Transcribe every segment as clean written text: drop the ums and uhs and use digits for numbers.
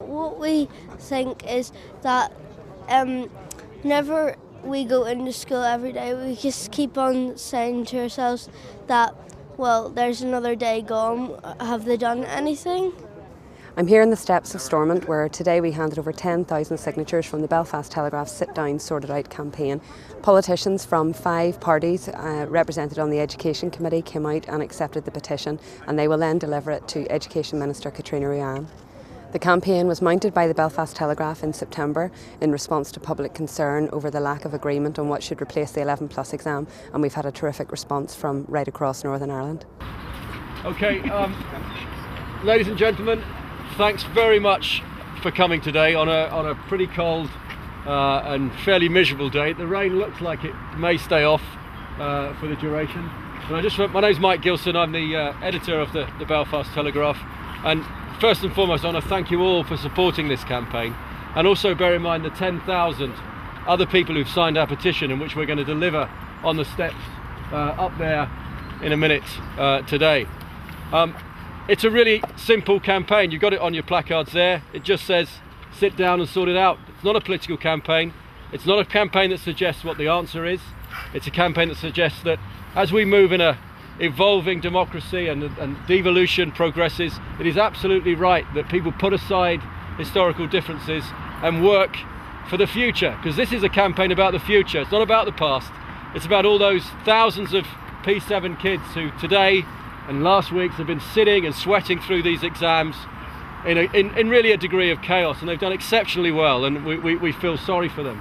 What we think is that whenever we go into school every day, we just keep on saying to ourselves that, well, there's another day gone. Have they done anything? I'm here in the steps of Stormont, where today we handed over 10,000 signatures from the Belfast Telegraph Sit Down, Sort It Out campaign. Politicians from 5 parties represented on the Education Committee came out and accepted the petition, and they will then deliver it to Education Minister Kathryn. The campaign was mounted by the Belfast Telegraph in September in response to public concern over the lack of agreement on what should replace the 11+ exam, and we've had a terrific response from right across Northern Ireland. Okay, ladies and gentlemen, thanks very much for coming today on a pretty cold and fairly miserable day. The rain looks like it may stay off for the duration. And my name's Mike Gilson. I'm the editor of the Belfast Telegraph, and first and foremost, I want to thank you all for supporting this campaign, and also bear in mind the 10,000 other people who've signed our petition, in which we're going to deliver on the steps up there in a minute today. It's a really simple campaign. You've got it on your placards there. It just says, sit down and sort it out. It's not a political campaign. It's not a campaign that suggests what the answer is. It's a campaign that suggests that as we move in a evolving democracy and devolution progresses, it is absolutely right that people put aside historical differences and work for the future, because this is a campaign about the future. It's not about the past. It's about all those thousands of P7 kids who today and last week have been sitting and sweating through these exams in really a degree of chaos, and they've done exceptionally well, and we feel sorry for them,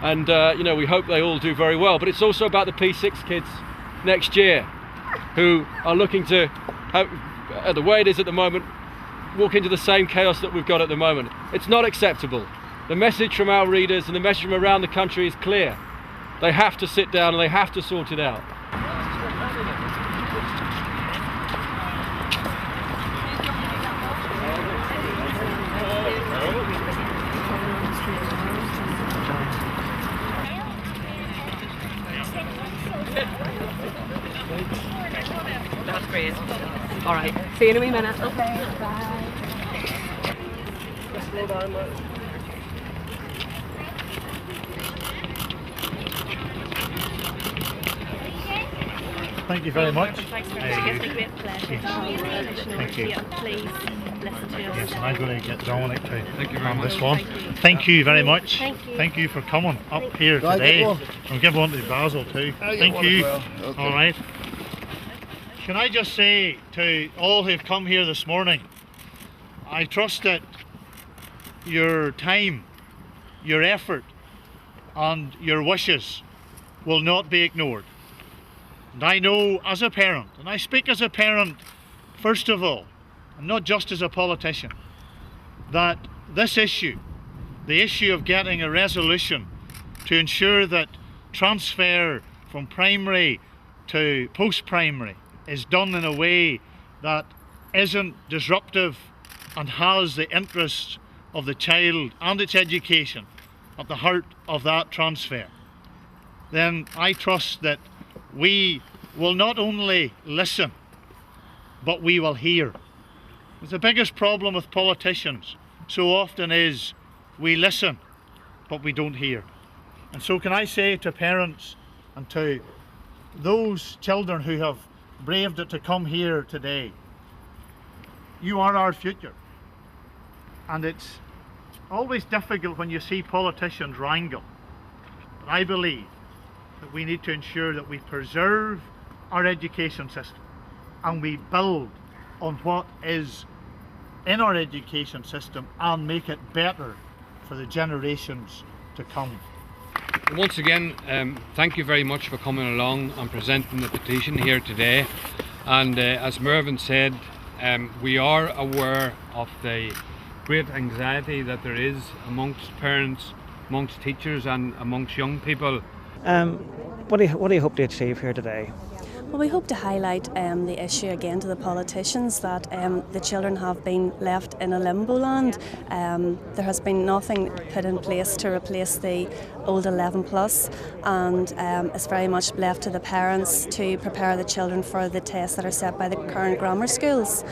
and we hope they all do very well. But it's also about the P6 kids next year, who are looking to, the way it is at the moment, walk into the same chaos that we've got at the moment. It's not acceptable. The message from our readers and the message from around the country is clear. They have to sit down and they have to sort it out. That's great. All right. See you in a wee minute. Okay. Bye. Just slow down, mate. Thank you very much. Thanks very much. It's a great pleasure. Thank you. Please listen to us. Yes, and I'm going to get Dominic to Thank you very much. this one. Thank you very much. Thank you. Thank you for coming up here today. I'll give one to Basil too. Thank you. Well. Okay. All right. Can I just say to all who've come here this morning, I trust that your time, your effort and your wishes will not be ignored. And I know as a parent, and I speak as a parent first of all, and not just as a politician, that this issue, the issue of getting a resolution to ensure that transfer from primary to post-primary is done in a way that isn't disruptive and has the interests of the child and its education at the heart of that transfer, then I trust that we will not only listen, but we will hear. The biggest problem with politicians so often is we listen, but we don't hear. And so can I say to parents and to those children who have braved it to come here today, you are our future. And it's always difficult when you see politicians wrangle. But I believe that we need to ensure that we preserve our education system and we build on what is in our education system and make it better for the generations to come. Once again, thank you very much for coming along and presenting the petition here today. And as Mervyn said, we are aware of the great anxiety that there is amongst parents, amongst teachers and amongst young people. What do you hope to achieve here today? Well, we hope to highlight the issue again to the politicians that the children have been left in a limbo land. There has been nothing put in place to replace the old 11+, and it's very much left to the parents to prepare the children for the tests that are set by the current grammar schools.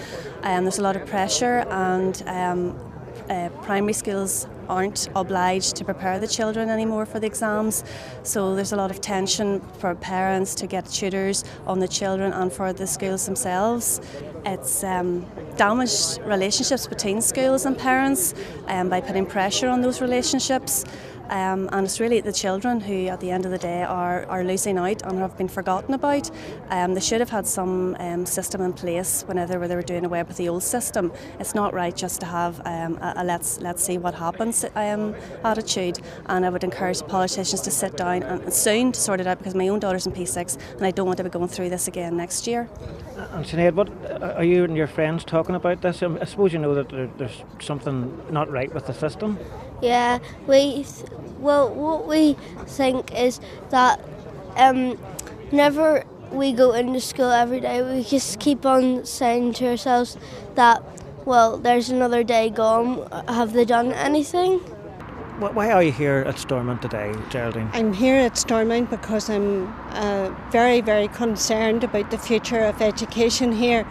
There's a lot of pressure, and primary schools aren't obliged to prepare the children anymore for the exams, so there's a lot of tension for parents to get tutors on the children and for the schools themselves. It's damaged relationships between schools and parents by putting pressure on those relationships. And it's really the children who at the end of the day are losing out and have been forgotten about. They should have had some system in place whenever they were doing away with the old system. It's not right just to have a let's see what happens attitude, and I would encourage the politicians to sit down and soon to sort it out, because my own daughter's in P6 and I don't want to be going through this again next year. And Sinead, what are you and your friends talking about this? I suppose you know that there's something not right with the system. Yeah, what we think is that whenever we go into school every day, we just keep on saying to ourselves that, well, there's another day gone, have they done anything? Why are you here at Stormont today, Geraldine? I'm here at Stormont because I'm very, very concerned about the future of education here.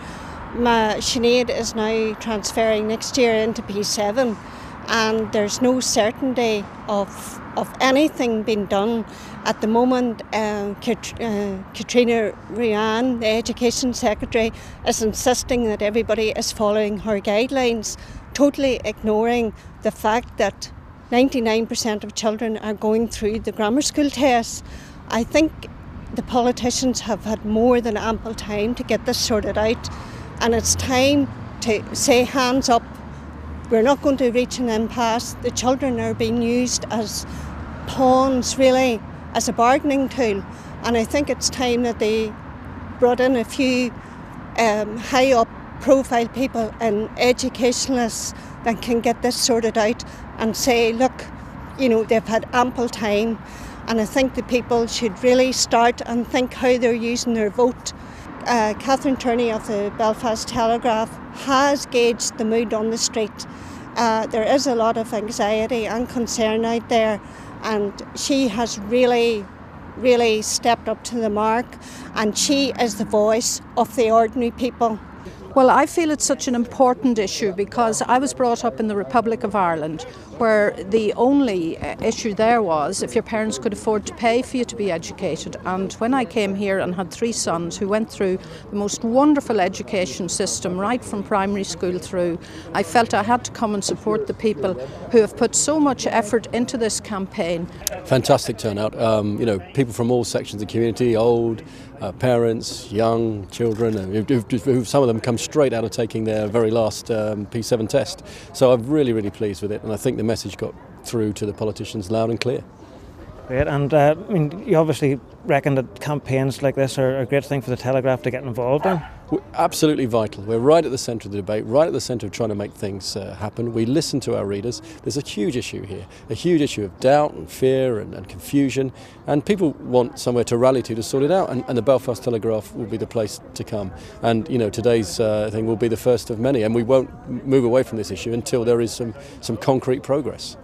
Sinead is now transferring next year into P7, and there's no certainty of anything being done. At the moment, Katrina Ryan, the Education Secretary, is insisting that everybody is following her guidelines, totally ignoring the fact that 99% of children are going through the grammar school tests. I think the politicians have had more than ample time to get this sorted out, and it's time to say hands up. We're not going to reach an impasse. The children are being used as pawns, really, as a bargaining tool, and I think it's time that they brought in a few high up profile people and educationalists that can get this sorted out and say, look, you know, they've had ample time, and I think the people should really start and think how they're using their vote. Kathryn Torney of the Belfast Telegraph has gauged the mood on the street. There is a lot of anxiety and concern out there, and she has really stepped up to the mark, and she is the voice of the ordinary people. Well, I feel it's such an important issue because I was brought up in the Republic of Ireland, where the only issue there was if your parents could afford to pay for you to be educated. And when I came here and had 3 sons who went through the most wonderful education system right from primary school through, I felt I had to come and support the people who have put so much effort into this campaign. Fantastic turnout. People from all sections of the community, old, parents, young, children, who some of them come straight out of taking their very last P7 test. So I'm really pleased with it, and I think the message got through to the politicians loud and clear. Great, and you obviously reckon that campaigns like this are a great thing for the Telegraph to get involved in? Absolutely vital. We're right at the centre of the debate, right at the centre of trying to make things happen. We listen to our readers. There's a huge issue here, a huge issue of doubt and fear and confusion, and people want somewhere to rally to sort it out, and the Belfast Telegraph will be the place to come. And today's thing will be the first of many, and we won't move away from this issue until there is some concrete progress.